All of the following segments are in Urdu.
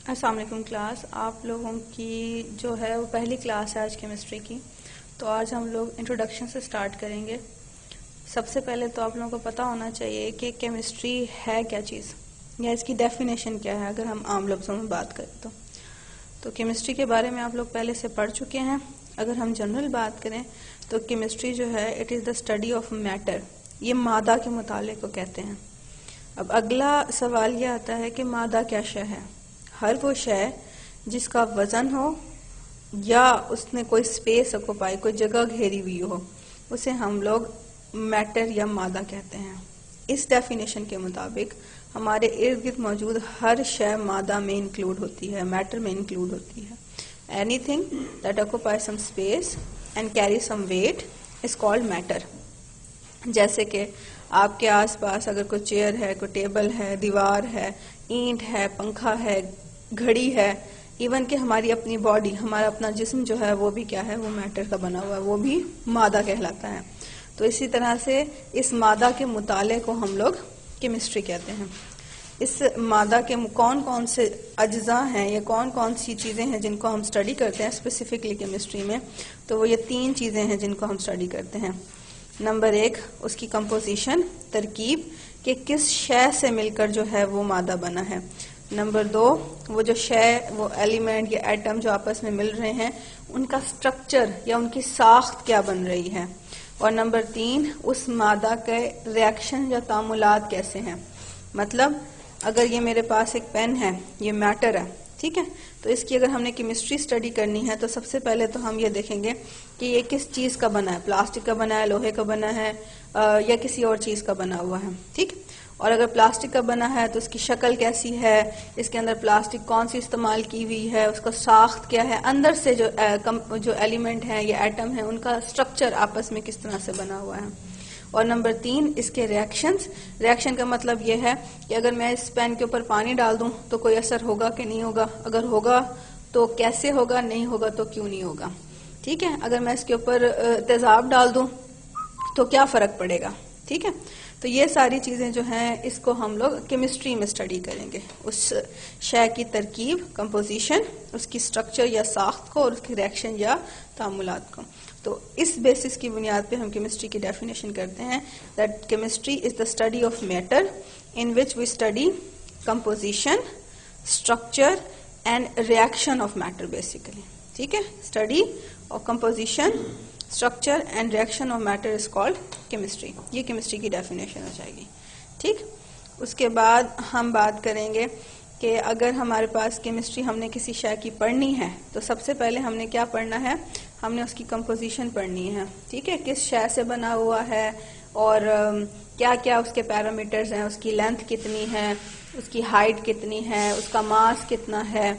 السلام علیکم کلاس. آپ لوگوں کی جو ہے وہ پہلی کلاس ہے آج کیمسٹری کی. تو آج ہم لوگ انٹروڈکشن سے سٹارٹ کریں گے. سب سے پہلے تو آپ لوگوں کو پتہ ہونا چاہیے کہ کیمسٹری ہے کیا چیز یا اس کی ڈیفینیشن کیا ہے. اگر ہم عام لفظوں میں بات کریں تو کیمسٹری کے بارے میں آپ لوگ پہلے سے پڑھ چکے ہیں. اگر ہم جنرل بات کریں تو کیمسٹری جو ہے it is the study of matter. یہ مادہ کے مطالعے کو کہتے ہیں. اب اگلا سوال یہ آتا ہے کہ مادہ کیا شے ہے. ہر وہ شے جس کا وزن ہو یا اس نے کوئی سپیس آکوپائی، کوئی جگہ گھیری ہوئی ہو، اسے ہم لوگ میٹر یا مادہ کہتے ہیں. اس ڈیفینیشن کے مطابق ہمارے ارد گرد موجود ہر شے مادہ میں انکلوڈ ہوتی ہے، میٹر میں انکلوڈ ہوتی ہے. Anything that occupy some space and carry some weight is called matter. جیسے کہ آپ کے آس پاس اگر کوئی چیئر ہے، کوئی ٹیبل ہے، دیوار ہے، اینٹ ہے، پنکھا ہے، گھڑی ہے، ایون کہ ہماری اپنی باڈی، ہمارا اپنا جسم جو ہے وہ بھی کیا ہے، وہ میٹر کا بنا ہوا ہے، وہ بھی مادہ کہلاتا ہے. تو اسی طرح سے اس مادہ کے مطالعے کو ہم لوگ کیمسٹری کہتے ہیں. اس مادہ کے کون کون سے اجزاء ہیں یا کون کون سی چیزیں ہیں جن کو ہم سٹڈی کرتے ہیں اسپیسیفکلی کیمسٹری میں، تو وہ یہ 3 چیزیں ہیں جن کو ہم سٹڈی کرتے ہیں. نمبر 1 اس کی کمپوزیشن، ترکیب، کہ کس شے سے مل کر جو ہے وہ مادہ بنا ہے. نمبر 2 وہ جو شے، وہ ایلیمنٹ یا ایٹم جو آپس میں مل رہے ہیں، ان کا سٹرکچر یا ان کی ساخت کیا بن رہی ہے. اور نمبر 3 اس مادہ کے ریاکشن یا تعاملات کیسے ہیں. مطلب اگر یہ میرے پاس ایک پین ہے، یہ میٹر ہے، ٹھیک ہے، تو اس کی اگر ہم نے کیمسٹری سٹڈی کرنی ہے تو سب سے پہلے تو ہم یہ دیکھیں گے کہ یہ کس چیز کا بنا ہے. پلاسٹک کا بنا ہے، لوہے کا بنا ہے یا کسی اور چیز کا بنا ہوا ہے. ٹھیک. اور اگر پلاسٹک کا بنا ہے تو اس کی شکل کیسی ہے، اس کے اندر پلاسٹک کون سی استعمال کی ہوئی ہے، اس کا ساخت کیا ہے، اندر سے جو ایلیمنٹ ہیں یا ایٹم ہیں ان کا سٹرکچر آپس میں کس طرح سے بنا ہوا ہے. اور نمبر 3 اس کے ریاکشنز. ریاکشن کا مطلب یہ ہے کہ اگر میں اس پین کے اوپر پانی ڈال دوں تو کوئی اثر ہوگا کہ نہیں ہوگا، اگر ہوگا تو کیسے ہوگا، نہیں ہوگا تو کیوں نہیں ہوگا. ٹھیک ہے. اگر میں اس کے اوپر تیزاب ڈال دوں تو کیا فرق پڑے گا. ٹھیک ہے. تو یہ ساری چیزیں جو ہیں اس کو ہم لوگ کیمسٹری میں سٹڈی کریں گے. اس شے کی ترکیب، کمپوزیشن، اس کی سٹرکچر یا ساخت کو، اور اس کی ریاکشن یا تعاملات کو. تو اس بیسس کی بنیاد پہ ہم کیمسٹری کی ڈیفینیشن کرتے ہیں that chemistry is the study of matter in which we study composition, structure and reaction of matter basically. ٹھیک ہے. study of composition, structure and reaction of matter is called chemistry. یہ کیمسٹری کی ڈیفینیشن ہو جائے گی. ٹھیک. اس کے بعد ہم بات کریں گے کہ اگر ہمارے پاس کیمسٹری ہم نے کسی شے کی پڑھنی ہے تو سب سے پہلے ہم نے کیا پڑھنا ہے، ہم نے اس کی کمپوزیشن پڑھنی ہے. ٹھیک ہے. کس شے سے بنا ہوا ہے اور کیا کیا اس کے پیرامیٹرز ہیں، اس کی لینتھ کتنی ہے، اس کی ہائٹ کتنی ہے، اس کا ماس کتنا ہے.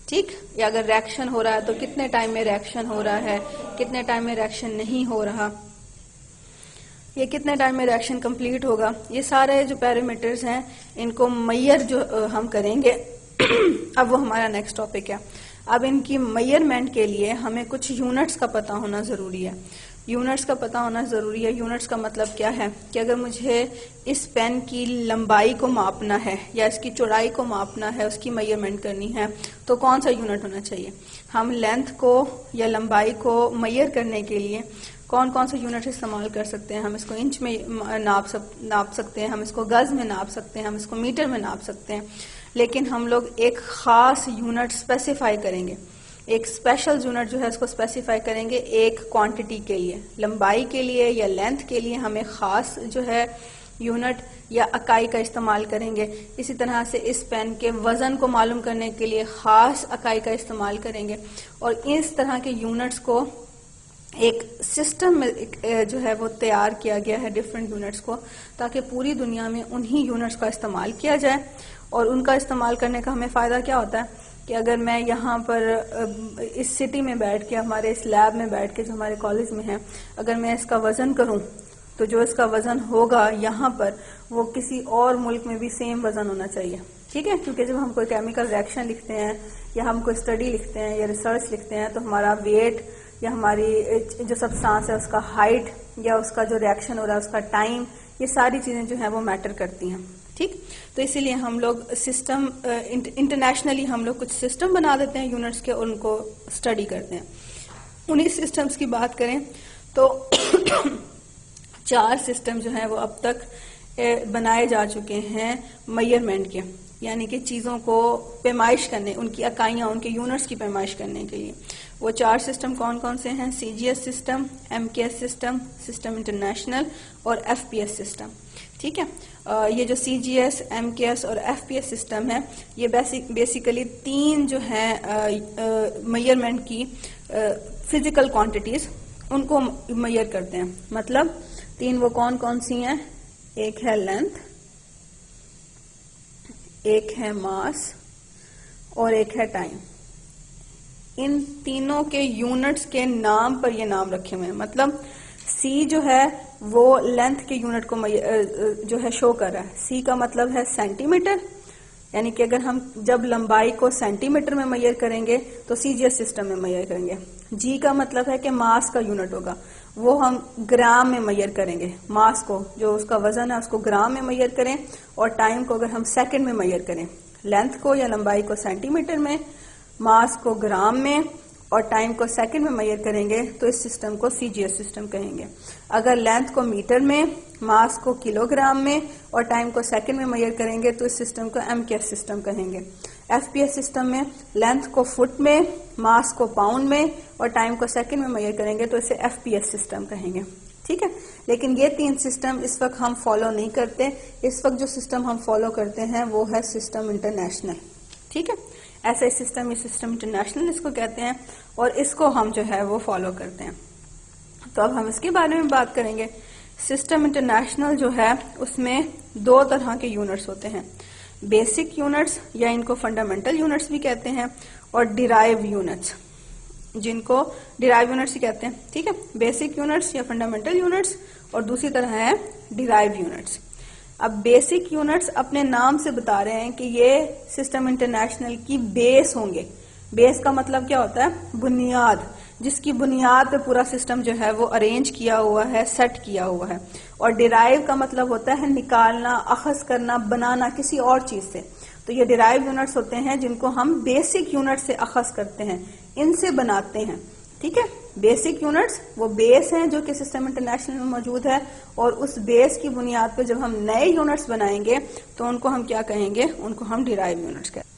ٹھیک. یا اگر ریاکشن ہو رہا ہے تو کتنے ٹائم میں ریاکشن ہو رہا ہے، کتنے ٹائم میں ریاکشن نہیں ہو رہا، یہ کتنے ٹائم میں ریاکشن کمپلیٹ ہوگا. یہ سارے جو پیرامیٹرز ہیں ان کو میئر جو ہم کریں گے اب وہ ہمارا نیکسٹ ٹاپک ہے. اب ان کی میئرمنٹ کے لیے ہمیں کچھ یونٹس کا پتہ ہونا ضروری ہے. یونٹس کا پتہ ہونا ضروری ہے. یونٹس کا مطلب کیا ہے کہ اگر مجھے اس پین کی لمبائی کو ماپنا ہے یا اس کی چوڑائی کو ماپنا ہے، اس کی میئرمنٹ کرنی ہے تو کون سا یونٹ ہونا چاہیے. ہم لینتھ کو یا لمبائی کو میئر کرنے کے لیے کون کون سے یونٹ استعمال کر سکتے ہیں. ہم اس کو انچ میں ناپ سکتے ہیں، ہم اس کو گز میں ناپ سکتے ہیں، ہم اس کو میٹر میں ناپ سکتے ہیں. لیکن ہم لوگ ایک خاص یونٹ اسپیسیفائی کریں گے، ایک اسپیشل یونٹ جو ہے اس کو اسپیسیفائی کریں گے ایک کوانٹٹی کے لیے. لمبائی کے لیے یا لینتھ کے لیے ہم ایک خاص جو ہے یونٹ یا اکائی کا استعمال کریں گے. اسی طرح سے اس پین کے وزن کو معلوم کرنے کے لیے خاص اکائی کا استعمال کریں گے. اور اس طرح کے یونٹس کو ایک سسٹم میں جو ہے وہ تیار کیا گیا ہے ڈفرینٹ یونٹس کو، تاکہ پوری دنیا میں انہی یونٹس کا استعمال کیا جائے. اور ان کا استعمال کرنے کا ہمیں فائدہ کیا ہوتا ہے کہ اگر میں یہاں پر اس سٹی میں بیٹھ کے، ہمارے اس لیب میں بیٹھ کے جو ہمارے کالج میں ہے، اگر میں اس کا وزن کروں تو جو اس کا وزن ہوگا یہاں پر وہ کسی اور ملک میں بھی سیم وزن ہونا چاہیے. ٹھیک ہے. کیونکہ جب ہم کوئی کیمیکل ریاکشن لکھتے ہیں یا ہم کوئی اسٹڈی لکھتے ہیں یا ریسرچ لکھتے ہیں تو ہمارا ویٹ یا ہماری جو سبسٹانس ہے اس کا ہائٹ یا اس کا جو ریاکشن ہو رہا ہے اس کا ٹائم، یہ ساری چیزیں جو ہیں وہ میٹر کرتی ہیں. ٹھیک. تو اسی لیے ہم لوگ سسٹم انٹرنیشنلی ہم لوگ کچھ سسٹم بنا دیتے ہیں یونٹس کے اور ان کو اسٹڈی کرتے ہیں. انہی سسٹمز کی بات کریں تو 4 سسٹم جو ہیں وہ اب تک بنائے جا چکے ہیں میئرمنٹ کے، یعنی کہ چیزوں کو پیمائش کرنے، ان کی اکائیاں، ان کے یونٹس کی پیمائش کرنے کے لیے. وہ 4 سسٹم کون کون سے ہیں؟ سی جی ایس سسٹم، ایم کے ایس سسٹم، سسٹم انٹرنیشنل اور ایف پی ایس سسٹم. ٹھیک ہے. یہ جو سی جی ایس، ایم کے ایس اور ایف پی ایس سسٹم ہے، یہ بیسیکلی 3 جو ہیں میئرمنٹ کی فزیکل کوانٹیٹیز ان کو میئر کرتے ہیں. مطلب 3 وہ کون کون سی ہیں؟ ایک ہے لینتھ، ایک ہے ماس اور ایک ہے ٹائم. ان تینوں کے یونٹس کے نام پر یہ نام رکھے ہوئے ہیں. مطلب سی جو ہے وہ لینتھ کے یونٹ کو جو ہے شو کر رہا ہے. سی کا مطلب ہے سینٹی میٹر، یعنی کہ اگر ہم جب لمبائی کو سینٹی میٹر میں میئر کریں گے تو سی جی ایس سسٹم میں میئر کریں گے. جی کا مطلب ہے کہ ماس کا یونٹ ہوگا، وہ ہم گرام میں میئر کریں گے. ماس کو، جو اس کا وزن ہے، اس کو گرام میں میئر کریں، اور ٹائم کو اگر ہم سیکنڈ میں میئر کریں. لینتھ کو یا لمبائی کو سینٹی میٹر میں، ماس کو گرام میں اور ٹائم کو سیکنڈ میں میئر کریں گے تو اس سسٹم کو سی جی ایس سسٹم کہیں گے. اگر لینتھ کو میٹر میں، ماس کو کلو گرام میں اور ٹائم کو سیکنڈ میں میئر کریں گے تو اس سسٹم کو ایم کے ایس سسٹم کہیں گے. ایف پی ایس سسٹم میں لینتھ کو فٹ میں، ماس کو پاؤنڈ میں اور ٹائم کو سیکنڈ میں میئر کریں گے تو اسے ایف پی ایس سسٹم کہیں گے. ٹھیک ہے. لیکن یہ 3 سسٹم اس وقت ہم فالو نہیں کرتے. اس وقت جو سسٹم ہم فالو کرتے ہیں وہ ہے سسٹم انٹرنیشنل. ٹھیک ہے. ایسا سسٹم، یہ سسٹم انٹرنیشنل اس کو کہتے ہیں اور اس کو ہم جو ہے وہ فالو کرتے ہیں. تو اب ہم اس کے بارے میں بات کریں گے. سسٹم انٹرنیشنل جو ہے اس میں 2 طرح کے یونٹس ہوتے ہیں. بیسک یونٹس یا ان کو فنڈامنٹل یونٹس بھی کہتے ہیں، اور ڈیرائیو یونٹس جن کو ڈیرائیو یونٹس ہی کہتے ہیں. ٹھیک ہے. بیسک یونٹس یا فنڈامنٹل یونٹس، اور دوسری طرح ہے ڈیرائیو یونٹس. اب بیسک یونٹس اپنے نام سے بتا رہے ہیں کہ یہ سسٹم انٹرنیشنل کی بیس ہوں گے. بیس کا مطلب کیا ہوتا ہے؟ بنیاد، جس کی بنیاد پہ پورا سسٹم جو ہے وہ ارینج کیا ہوا ہے، سیٹ کیا ہوا ہے. اور ڈیرائیو کا مطلب ہوتا ہے نکالنا، اخذ کرنا، بنانا کسی اور چیز سے. تو یہ ڈیرائیو یونٹس ہوتے ہیں جن کو ہم بیسک یونٹ سے اخذ کرتے ہیں، ان سے بناتے ہیں. ٹھیک ہے. بیسک یونٹس وہ بیس ہیں جو کہ سسٹم انٹرنیشنل میں موجود ہے، اور اس بیس کی بنیاد پہ جب ہم نئے یونٹس بنائیں گے تو ان کو ہم کیا کہیں گے؟ ان کو ہم ڈیرائیو یونٹس کہیں گے.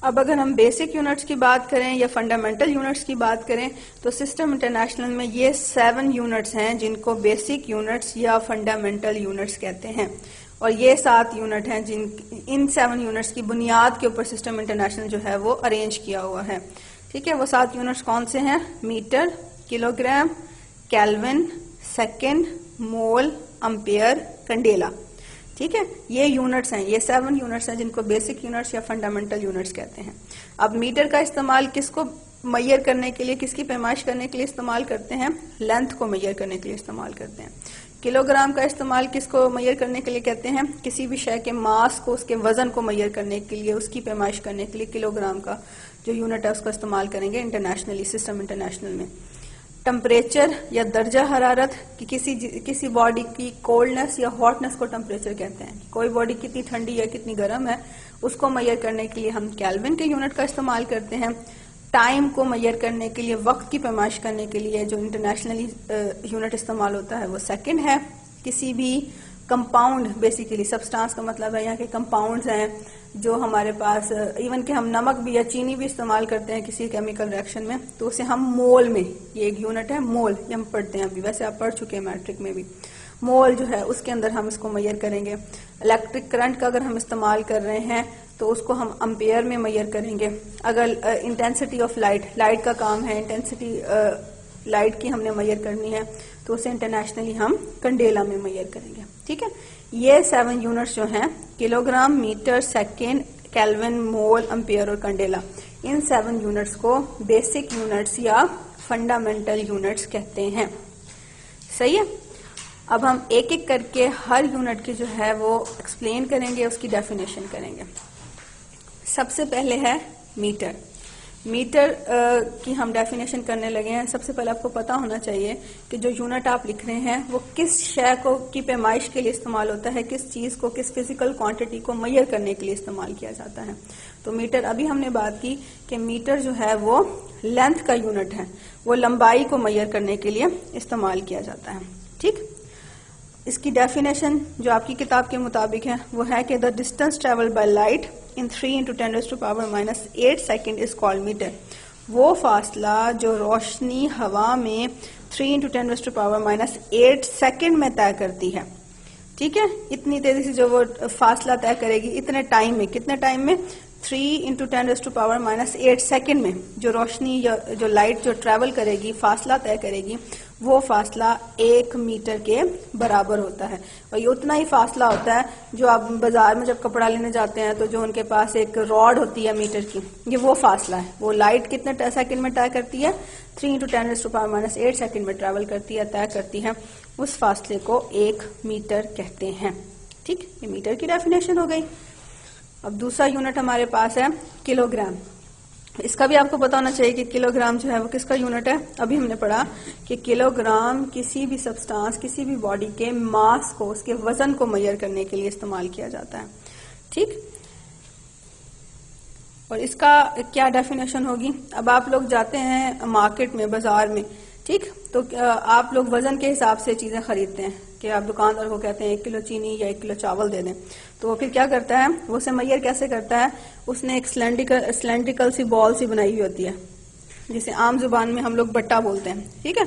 اب اگر ہم بیسک یونٹس کی بات کریں یا فنڈامنٹل یونٹس کی بات کریں تو سسٹم انٹرنیشنل میں یہ 7 یونٹس ہیں جن کو بیسک یونٹس یا فنڈامنٹل یونٹس کہتے ہیں. اور یہ 7 یونٹ ہیں ان 7 یونٹس کی بنیاد کے اوپر سسٹم انٹرنیشنل جو ہے وہ ارینج کیا ہوا ہے. ٹھیک ہے. وہ 7 یونٹس کون سے ہیں؟ Metre, kilo gram, kelvin, second, مول، امپیئر، کنڈیلا. ٹھیک ہے. یہ یونٹس ہیں، یہ 7 یونٹس ہیں جن کو بیسک یونٹس یا فنڈامنٹل یونٹس کہتے ہیں. اب میٹر کا استعمال کس کو میئر کرنے کے لیے، کس کی پیمائش کرنے کے لیے استعمال کرتے ہیں؟ لینتھ کو میئر کرنے کے لیے استعمال کرتے ہیں. کلو گرام کا استعمال کس کو میئر کرنے کے لیے کہتے ہیں؟ کسی بھی شے کے ماس کو، اس کے وزن کو میئر کرنے کے لیے، اس کی پیمائش کرنے کے لیے کلو گرام کا جو یونٹ ہے اس کو استعمال کریں گے انٹرنیشنلی، سسٹم انٹرنیشنل میں. ٹمپریچر یا درجہ حرارت کہ کسی باڈی کی کولڈنس یا ہاٹنس کو ٹمپریچر کہتے ہیں. کوئی باڈی کتنی ٹھنڈی یا کتنی گرم ہے اس کو میئر کرنے کے لیے ہم کیلوین کے یونٹ کا استعمال کرتے ہیں. ٹائم کو میئر کرنے کے لیے، وقت کی پیمائش کرنے کے لیے جو انٹرنیشنلی یونٹ استعمال ہوتا ہے وہ سیکنڈ ہے. کسی بھی کمپاؤنڈ، بیسیکلی سبسٹانس کا مطلب ہے یہاں کے کمپاؤنڈز ہیں جو ہمارے پاس، ایون کہ ہم نمک بھی یا چینی بھی استعمال کرتے ہیں کسی کیمیکل ریئیکشن میں تو اسے ہم مول میں، یہ ایک یونٹ ہے مول، یہ ہم پڑھتے ہیں ابھی، ویسے آپ پڑھ چکے ہیں میٹرک میں بھی. مول جو ہے اس کے اندر ہم اس کو میئر کریں گے. الیکٹرک کرنٹ کا اگر ہم استعمال کر رہے ہیں تو اس کو ہم امپیئر میں میئر کریں گے. اگر انٹینسٹی آف لائٹ کا کام ہے، انٹینسٹی لائٹ کی ہم نے میئر کرنی ہے تو اسے انٹرنیشنلی ہم کنڈیلا میں میئر کریں گے. ٹھیک ہے. یہ 7 یونٹس جو ہیں kilo gram, metre, second, kelvin, مول، امپیئر اور کنڈیلا، ان 7 یونٹس کو بیسک یونٹس یا فنڈامنٹل یونٹس کہتے ہیں. صحیح ہے. اب ہم ایک ایک کر کے ہر یونٹ کی جو ہے وہ ایکسپلین کریں گے، اس کی ڈیفینیشن کریں گے. سب سے پہلے ہے میٹر. میٹر کی ہم ڈیفینیشن کرنے لگے ہیں. سب سے پہلے آپ کو پتا ہونا چاہیے کہ جو یونٹ آپ لکھ رہے ہیں وہ کس شے کو کی پیمائش کے لیے استعمال ہوتا ہے, کس چیز کو, کس فزیکل کوانٹٹی کو میئر کرنے کے لیے استعمال کیا جاتا ہے. تو میٹر, ابھی ہم نے بات کی کہ میٹر جو ہے وہ لینتھ کا یونٹ ہے, وہ لمبائی کو میئر کرنے کے لیے استعمال کیا جاتا ہے. ٹھیک, اس کی ڈیفینیشن جو آپ کی کتاب کے مطابق ہے وہ ہے کہ the distance travel by light in 3 × 10⁻⁸ second is called metre. وہ فاصلہ جو روشنی ہوا میں 3 × 10⁻⁸ سیکنڈ میں طے کرتی ہے. ٹھیک ہے, اتنی تیزی سے جو وہ فاصلہ طے کرے گی اتنے ٹائم میں, کتنے ٹائم میں, 3 × 10⁻⁸ سیکنڈ میں جو روشنی یا جو لائٹ جو ٹریول کرے گی, فاصلہ طے کرے گی, وہ فاصلہ 1 میٹر کے برابر ہوتا ہے. اور یہ اتنا ہی فاصلہ ہوتا ہے جو آپ بازار میں جب کپڑا لینے جاتے ہیں تو جو ان کے پاس ایک راڈ ہوتی ہے میٹر کی, یہ وہ فاصلہ ہے. وہ لائٹ کتنے سیکنڈ میں طے کرتی ہے, 3 × 10⁻⁸ سیکنڈ میں ٹریول کرتی ہے, طے کرتی ہے. اس فاصلے کو 1 میٹر کہتے ہیں. ٹھیک, یہ میٹر کی ڈیفینیشن ہو گئی. اب دوسرا یونٹ ہمارے پاس ہے کلو گرام. اس کا بھی آپ کو پتا ہونا چاہیے کہ کلو گرام جو ہے وہ کس کا یونٹ ہے. ابھی ہم نے پڑھا کہ کلو گرام کسی بھی سبسٹانس, کسی بھی باڈی کے ماس کو, اس کے وزن کو میئر کرنے کے لیے استعمال کیا جاتا ہے. ٹھیک, اور اس کا کیا ڈیفینیشن ہوگی. اب آپ لوگ جاتے ہیں مارکیٹ میں, بازار میں, ٹھیک, تو آپ لوگ وزن کے حساب سے چیزیں خریدتے ہیں کہ آپ دکاندار کو کہتے ہیں 1 کلو چینی یا 1 کلو چاول دے دیں. تو وہ پھر کیا کرتا ہے, وہ اسے میئر کیسے کرتا ہے, اس نے ایک سلینڈریکل سی بال سی بنائی ہوئی ہوتی ہے جسے عام زبان میں ہم لوگ بٹا بولتے ہیں. ٹھیک ہے,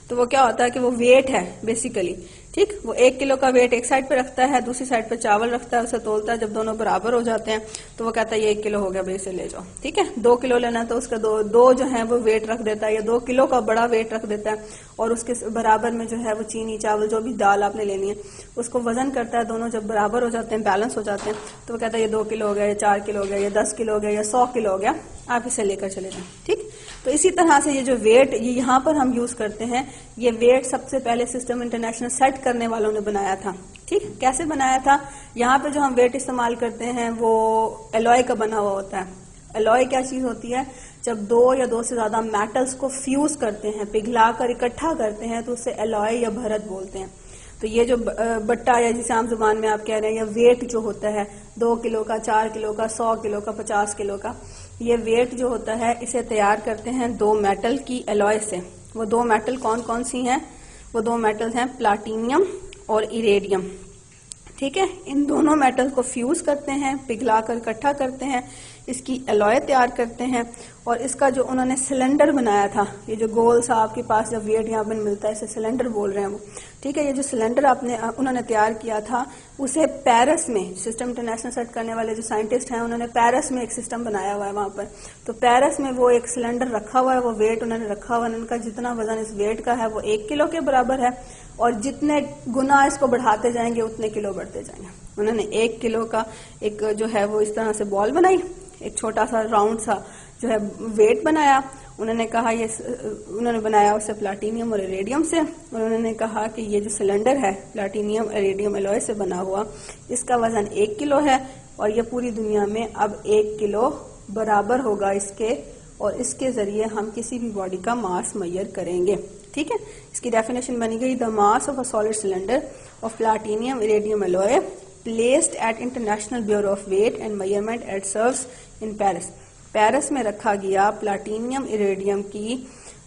تو وہ کیا ہوتا ہے کہ وہ ویٹ ہے بیسیکلی. ٹھیک, وہ 1 کلو کا ویٹ ایک سائڈ پہ رکھتا ہے, دوسری سائڈ پہ چاول رکھتا ہے, اسے تولتا ہے. جب دونوں برابر ہو جاتے ہیں تو وہ کہتا ہے یہ 1 کلو ہو گیا, بھائی اسے لے جاؤ. ٹھیک ہے, 2 کلو لینا تو اس کا دو جو ہے وہ ویٹ رکھ دیتا ہے, یا 2 کلو کا بڑا ویٹ رکھ دیتا ہے, اور اس کے برابر میں جو ہے وہ چینی, چاول, جو بھی دال آپ نے لینی ہے اس کو وزن کرتا ہے. دونوں جب برابر ہو جاتے ہیں, بیلنس ہو جاتے ہیں, تو وہ کہتا ہے یہ 2 کلو ہو گیا, یا 4 کلو ہو گیا, یا 10 کلو ہو گیا, یا 100 کلو ہو گیا, آپ اسے لے کر چلے جائیں. ٹھیک, تو اسی طرح سے یہ جو ویٹ یہاں پر ہم یوز کرتے ہیں, یہ ویٹ سب سے پہلے سسٹم انٹرنیشنل سیٹ کرنے والوں نے بنایا تھا. ٹھیک, کیسے بنایا تھا, یہاں پہ جو ہم ویٹ استعمال کرتے ہیں وہ الوائے کا بنا ہوا ہوتا ہے. الوائے کیا چیز ہوتی ہے, جب 2 یا 2 سے زیادہ میٹلز کو فیوز کرتے ہیں, پگھلا کر اکٹھا کرتے ہیں, تو اسے الوائے یا بھرت بولتے ہیں. تو یہ جو بٹا یا جسے عام زبان میں آپ کہہ رہے ہیں, یا ویٹ جو ہوتا ہے 2 کلو کا, 4 کلو کا, 100 کلو کا, 50 کلو کا, یہ ویٹ جو ہوتا ہے اسے تیار کرتے ہیں 2 میٹل کی الوائے سے. وہ 2 میٹل کون کون سی ہیں, وہ 2 میٹل ہیں پلاٹینیم اور ایریڈیم. ٹھیک ہے, ان دونوں میٹل کو فیوز کرتے ہیں, پگھلا کر اکٹھا کرتے ہیں, اس کی الوائے تیار کرتے ہیں, اور اس کا جو انہوں نے سلنڈر بنایا تھا, یہ جو گول سا آپ کے پاس جب ویٹ یہاں پہ ملتا ہے اسے سلنڈر بول رہے ہیں وہ. ٹھیک ہے, یہ جو سلنڈر انہوں نے تیار کیا تھا, اسے پیرس میں, سسٹم انٹرنیشنل سیٹ کرنے والے جو سائنٹسٹ ہیں انہوں نے پیرس میں ایک سسٹم بنایا ہوا ہے وہاں پر. تو پیرس میں وہ ایک سلنڈر رکھا ہوا ہے, وہ ویٹ انہوں نے رکھا ہوا ہے, ان کا جتنا وزن اس ویٹ کا ہے وہ 1 کلو کے برابر ہے, اور جتنے گنا اس کو بڑھاتے جائیں گے اتنے کلو بڑھتے جائیں گے. انہوں نے 1 کلو کا ایک جو ہے وہ اس طرح سے بال بنائی, ایک چھوٹا سا راؤنڈ سا جو ہے ویٹ بنایا. انہوں نے کہا انہوں نے بنایا اسے پلاٹینیم اور ایریڈیم سے. انہوں نے کہا کہ یہ جو سلنڈر ہے پلاٹینیم ایریڈیم الوائے سے بنا ہوا, اس کا وزن 1 کلو ہے, اور یہ پوری دنیا میں اب 1 کلو برابر ہوگا اس کے, اور اس کے ذریعے ہم کسی بھی باڈی کا ماس میئر کریں گے. ٹھیک ہے, اس کی ڈیفینیشن بنی گئی, the mass of a solid cylinder of platinum iridium alloy placed at International Bureau of Weight and Measurement at SERVS in Paris. Paris میں رکھا گیا پلاٹینیم ایریڈیم کی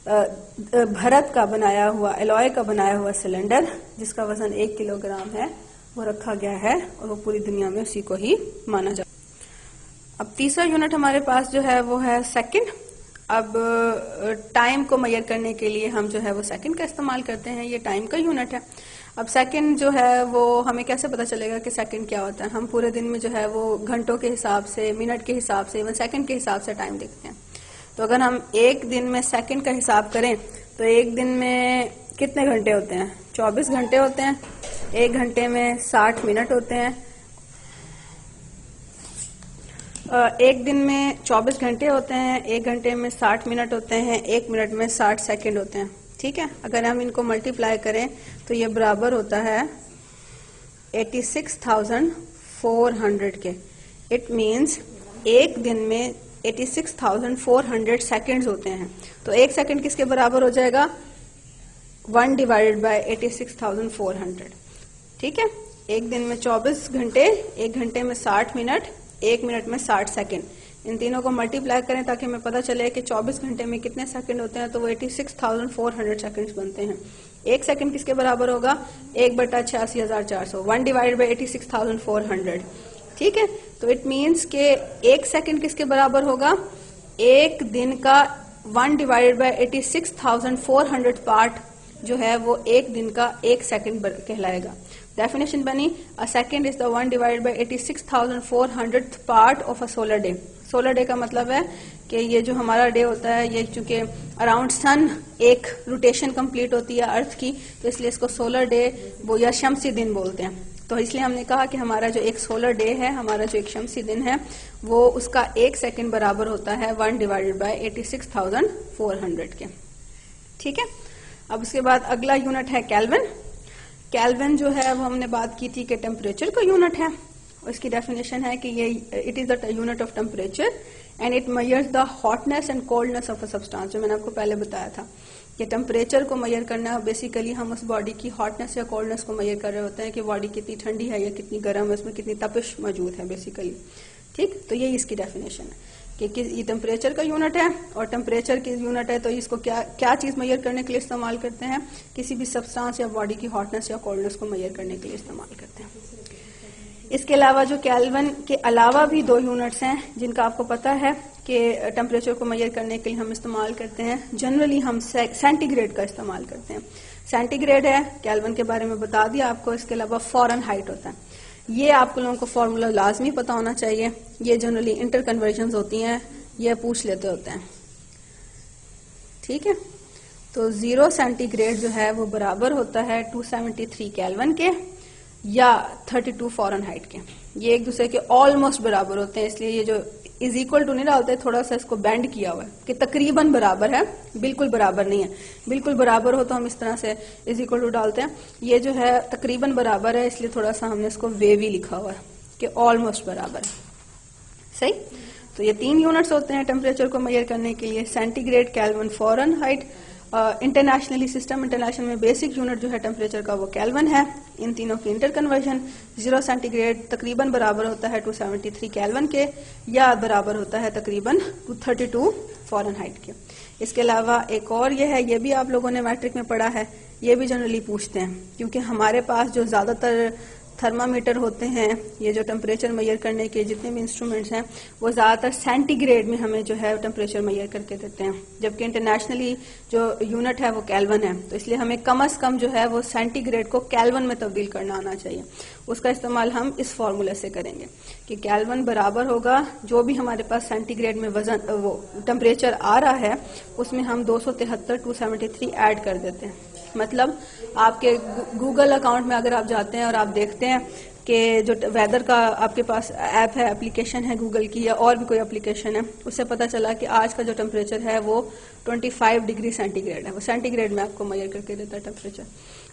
بھرت کا بنایا ہوا, الوائے کا بنایا ہوا سلنڈر جس کا وزن 1 کلو گرام ہے, وہ رکھا گیا ہے, اور وہ پوری دنیا میں اسی کو ہی مانا جاتا ہے. اب تیسرا یونٹ ہمارے پاس جو ہے وہ ہے سیکنڈ. اب ٹائم کو میئر کرنے کے لیے ہم جو ہے وہ سیکنڈ کا استعمال کرتے ہیں, یہ ٹائم کا یونٹ ہے. اب سیکنڈ جو ہے وہ ہمیں کیسے پتا چلے گا کہ سیکنڈ کیا ہوتا ہے. ہم پورے دن میں جو ہے وہ گھنٹوں کے حساب سے, منٹ کے حساب سے, ایون سیکنڈ کے حساب سے ٹائم دیکھتے ہیں. تو اگر ہم ایک دن میں سیکنڈ کا حساب کریں تو ایک دن میں کتنے گھنٹے ہوتے ہیں, 24 گھنٹے ہوتے ہیں. 1 گھنٹے میں 60 منٹ ہوتے ہیں. ایک دن میں 24 گھنٹے ہوتے ہیں, 1 گھنٹے میں 60 منٹ ہوتے ہیں, 1 منٹ میں 60 سیکنڈ ہوتے ہیں. ٹھیک ہے, اگر ہم ان کو ملٹیپلائی کریں تو یہ برابر ہوتا ہے 86,400 کے. اٹ مینس ایک دن میں 86,400 سیکنڈز ہوتے ہیں. تو ایک سیکنڈ کس کے برابر ہو جائے گا؟ 1 ڈیوائڈیڈ بائی 86,400. ٹھیک ہے. ایک دن میں 24 گھنٹے، ایک گھنٹے میں 60 منٹ، ایک منٹ میں 60 سیکنڈ. ان تینوں کو ملٹیپلائی کریں تاکہ ہمیں پتہ چلے کہ 24 گھنٹے میں کتنے سیکنڈ ہوتے ہیں، تو وہ 86,400 سیکنڈز بنتے ہیں. ایک سیکنڈ کس کے برابر ہوگا؟ 1/86,400. 1 ڈیوائڈ بائی 86,400. ٹھیک ہے. تو اٹ مینس کہ ایک سیکنڈ کس کے برابر ہوگا؟ ایک دن کا 1 ڈیوائڈ بائی 86,400 پارٹ جو ہے وہ ایک دن کا ایک سیکنڈ کہلائے گا. ڈیفینیشن بنی: a second is the 1 divided by 86,400th part of a solar day. Solar day کا مطلب ہے کہ یہ جو ہمارا ڈے ہوتا ہے، یہ چونکہ اراؤنڈ سن ایک روٹیشن کمپلیٹ ہوتی ہے ارتھ کی، تو اس لیے اس کو سولر ڈے وہ یا شمسی دن بولتے ہیں. تو اس لیے ہم نے کہا کہ ہمارا جو ایک سولر ڈے ہے، ہمارا جو ایک شمسی دن ہے، وہ اس کا ایک سیکنڈ برابر ہوتا ہے 1 ڈیوائڈیڈ بائی 86,400 کے. ٹھیک ہے. اب اس کے بعد اگلا یونٹ ہے کیلوین. کیلوین جو ہے وہ ہم نے بات کی تھی کہ ٹیمپریچر کا یونٹ ہے. اس کی ڈیفینیشن ہے کہ یہ it is the unit of temperature and it measures the hotness and coldness of a substance. جو میں نے آپ کو پہلے بتایا تھا کہ ٹیمپریچر کو میئر کرنا ہے. بیسیکلی ہم اس باڈی کی ہاٹنس یا کولڈنس کو میئر کر رہے ہوتے ہیں کہ باڈی کتنی ٹھنڈی ہے یا کتنی گرم ہے، اس میں کتنی تپش موجود ہے بیسیکلی. ٹھیک. تو یہی اس کی ڈیفینیشن ہے کہ یہ ٹیمپریچر کا یونٹ ہے. اور ٹیمپریچر کی یونٹ ہے تو اس کو کیا چیز میئر کرنے کے لیے استعمال کرتے ہیں؟ کسی بھی سبسٹانس یا باڈی کی ہاٹنس یا کولڈنس کو میئر کرنے کے لیے استعمال کرتے ہیں. اس کے علاوہ جو کیلوین کے علاوہ بھی 2 یونٹس ہیں جن کا آپ کو پتا ہے کہ ٹیمپریچر کو میئر کرنے کے لیے ہم استعمال کرتے ہیں. جنرلی ہم سینٹی گریڈ کا استعمال کرتے ہیں. سینٹی گریڈ ہے، کیلوین کے بارے میں بتا دیا آپ کو. اس کے علاوہ فارن ہائٹ ہوتا ہے. یہ آپ لوگوں کو فارمولا لازمی پتا ہونا چاہیے. یہ جنرلی انٹر کنورژنز ہوتی ہیں، یہ پوچھ لیتے ہوتے ہیں. ٹھیک ہے. تو 0 سینٹی گریڈ جو ہے وہ برابر ہوتا ہے 273 کیلوین کے یا 32 فارن ہائٹ کے. یہ ایک دوسرے کے آلموسٹ برابر ہوتے ہیں، اس لیے یہ جو از اکول ٹو نہیں ڈالتے، تھوڑا سا اس کو بینڈ کیا ہوا ہے کہ تقریباً برابر ہے، بالکل برابر نہیں ہے. بالکل برابر ہو تو ہم اس طرح سے از اکول ٹو ڈالتے ہیں. یہ جو ہے تقریباً برابر ہے، اس لیے تھوڑا سا ہم نے اس کو ویوی لکھا ہوا ہے کہ آلموسٹ برابر ہے. صحیح. تو یہ 3 یونٹس ہوتے ہیں ٹیمپریچر کو میئر کرنے کے لیے: centigrade, Kelvin, Fahrenheit. Internationally system international میں بیسک یونٹ جو ہے ٹیمپریچر کا وہ کیلوین ہے. ان تینوں کی انٹر کنورژن 0 سینٹی گریڈ تقریباً برابر ہوتا ہے 273 کیلوین کے یا برابر ہوتا ہے تقریباً 232 فارن ہائٹ کے. اس کے علاوہ ایک اور یہ ہے، یہ بھی آپ لوگوں نے میٹرک میں پڑھا ہے، یہ بھی جنرلی پوچھتے ہیں کیونکہ ہمارے پاس جو زیادہ تر تھرمامیٹر ہوتے ہیں، یہ جو ٹیمپریچر میئر کرنے کے جتنے بھی انسٹرومنٹس ہیں، وہ زیادہ تر سینٹی گریڈ میں ہمیں جو ہے ٹیمپریچر میئر کر کے دیتے ہیں، جبکہ انٹرنیشنلی جو یونٹ ہے وہ کیلوین ہے. تو اس لیے ہمیں کم از کم جو ہے وہ سینٹی گریڈ کو کیلوین میں تبدیل کرنا آنا چاہیے. اس کا استعمال ہم اس فارمولے سے کریں گے کہ کیلوین برابر ہوگا جو بھی ہمارے پاس سینٹی گریڈ میں وزن وہ ٹیمپریچر آ رہا ہے، اس میں ہم 273 ایڈ کر دیتے ہیں. مطلب آپ کے گوگل اکاؤنٹ میں اگر آپ جاتے ہیں اور آپ دیکھتے ہیں کہ جو ویدر کا آپ کے پاس ایپ ہے، اپلیکیشن ہے گوگل کی یا اور بھی کوئی اپلیکیشن ہے، اس سے پتہ چلا کہ آج کا جو ٹیمپریچر ہے وہ 25 ڈگری سینٹی گریڈ ہے. وہ سینٹی گریڈ میں آپ کو میئر کر کے دیتا ہے ٹیمپریچر.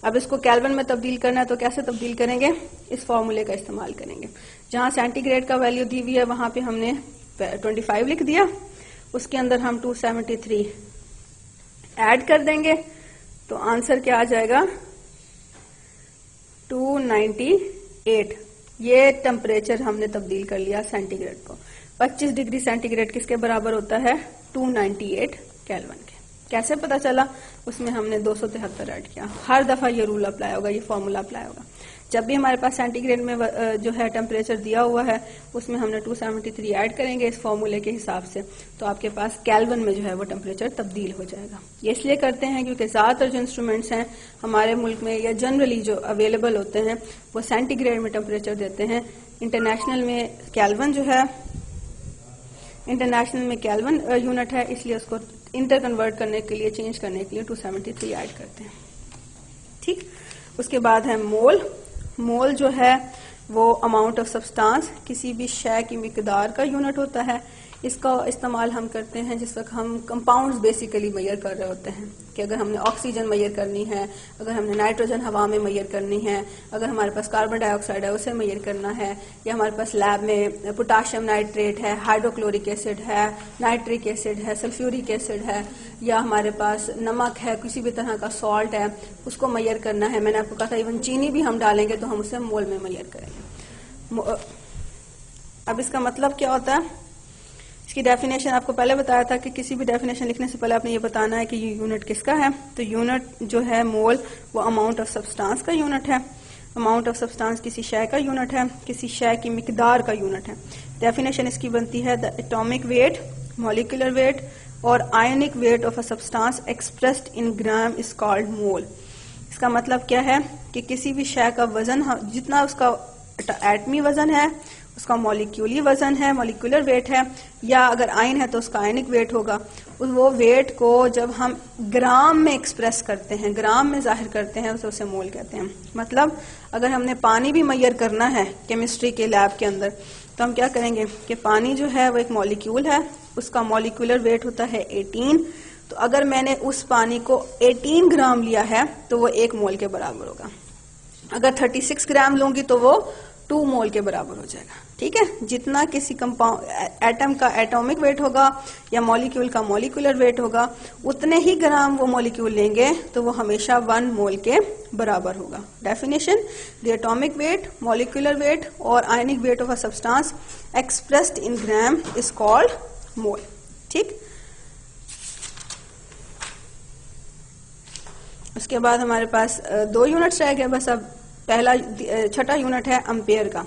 اب اس کو کیلوین میں تبدیل کرنا ہے تو کیسے تبدیل کریں گے؟ اس فارمولے کا استعمال کریں گے. جہاں سینٹی گریڈ کا ویلیو دی ہوئی ہے وہاں پہ ہم نے 25 لکھ دیا، اس کے اندر ہم 273 ایڈ کر دیں گے تو آنسر کیا آ جائے گا؟ 298. یہ ٹیمپریچر ہم نے تبدیل کر لیا سینٹی گریڈ کو. 25 ڈگری سینٹی گریڈ کس کے برابر ہوتا ہے؟ 298 کیلوین کے. کیسے پتا چلا؟ اس میں ہم نے 273 ایڈ کیا. ہر دفعہ یہ رول اپلائی ہوگا، یہ فارمولا اپلائی ہوگا. جب بھی ہمارے پاس سینٹی گریڈ میں جو ہے ٹیمپریچر دیا ہوا ہے اس میں ہم نے 273 ایڈ کریں گے اس فارمولے کے حساب سے، تو آپ کے پاس کیلوین میں جو ہے وہ ٹیمپریچر تبدیل ہو جائے گا. یہ اس لیے کرتے ہیں کیونکہ زیادہ تر جو انسٹرومنٹس ہیں ہمارے ملک میں یا جنرلی جو اویلیبل ہوتے ہیں وہ سینٹی گریڈ میں ٹیمپریچر دیتے ہیں. انٹرنیشنل میں کیلوین جو ہے، انٹرنیشنل میں کیلوین یونٹ ہے، اس لیے اس کو انٹر کنورٹ کرنے کے لیے، چینج کرنے کے لیے 273 ایڈ کرتے ہیں. ٹھیک. اس کے بعد ہے مول. مول جو ہے وہ اماؤنٹ آف سبسٹانس، کسی بھی شے کی مقدار کا یونٹ ہوتا ہے. اس کا استعمال ہم کرتے ہیں جس وقت ہم کمپاؤنڈز بیسیکلی میئر کر رہے ہوتے ہیں. کہ اگر ہم نے آکسیجن میئر کرنی ہے, اگر ہم نے نائٹروجن ہوا میں میئر کرنی ہے, اگر ہمارے پاس کاربن ڈائی آکسائڈ ہے اسے میئر کرنا ہے, یا ہمارے پاس لیب میں پوٹاشیم نائٹریٹ ہے, ہائیڈروکلورک ایسڈ ہے, نائٹرک ایسڈ ہے, سلفیورک ایسڈ ہے, یا ہمارے پاس نمک ہے, کسی بھی طرح کا سالٹ ہے, اس کو میئر کرنا ہے. میں نے آپ کو کہا تھا ایون چینی بھی ہم ڈالیں گے تو ہم اسے مول میں میئر کریں گے. اب اس کا مطلب کیا ہوتا ہے؟ اس کی ڈیفینیشن آپ کو پہلے بتایا تھا کہ کسی بھی ڈیفینیشن لکھنے سے پہلے آپ نے یہ بتانا ہے کہ یہ یونٹ کس کا ہے. تو یونٹ جو ہے مول وہ اماؤنٹ آف سبسٹانس کا یونٹ ہے. اماؤنٹ آف سبسٹانس کسی شے کا یونٹ ہے, کسی شے کی مقدار کا یونٹ ہے. ڈیفینیشن اس کی بنتی ہے دا ایٹامک ویٹ, مالیکولر ویٹ اور ionic wait of a substance expressed in gram is called مول. اس کا مطلب کیا ہے کہ کسی بھی شے کا وزن جتنا اس کا ایٹمی وزن ہے اس کا مالیکیولی وزن ہے, مالیکولر ویٹ ہے, یا اگر آئن ہے تو اس کا آئنک ویٹ ہوگا. وہ ویٹ کو جب ہم گرام میں ایکسپریس کرتے ہیں, گرام میں ظاہر کرتے ہیں, اسے مول کہتے ہیں. مطلب اگر ہم نے پانی بھی میئر کرنا ہے کیمسٹری کے لیب کے اندر تو ہم کیا کریں گے کہ پانی جو ہے وہ ایک مالیکیول ہے, اس کا مالیکولر ویٹ ہوتا ہے 18. تو اگر میں نے اس پانی کو 18 گرام لیا ہے تو وہ 1 مول کے برابر ہوگا. اگر 36 گرام لوں گی تو وہ 2 مول کے برابر ہو جائے گا. ٹھیک ہے, جتنا کسی ایٹم کا ایٹامک ویٹ ہوگا یا مالیکیول کا مالیکولر ویٹ ہوگا اتنے ہی گرام وہ مالیکیول لیں گے تو وہ ہمیشہ 1 مول کے برابر ہوگا. Definition: the atomic weight, molecular weight اور ionic weight of a substance expressed in gram is called mole. ٹھیک, اس کے بعد ہمارے پاس 2 یونٹس رہ گئے بس. اب پہلا چھٹا یونٹ ہے امپیئر کا.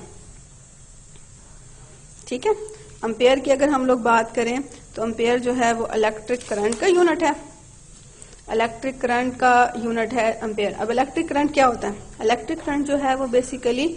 ٹھیک ہے, امپیئر کی اگر ہم لوگ بات کریں تو امپیئر جو ہے وہ الیکٹرک کرنٹ کا یونٹ ہے. الیکٹرک کرنٹ کا یونٹ ہے امپیئر. اب الیکٹرک کرنٹ کیا ہوتا ہے؟ الیکٹرک کرنٹ جو ہے وہ بیسیکلی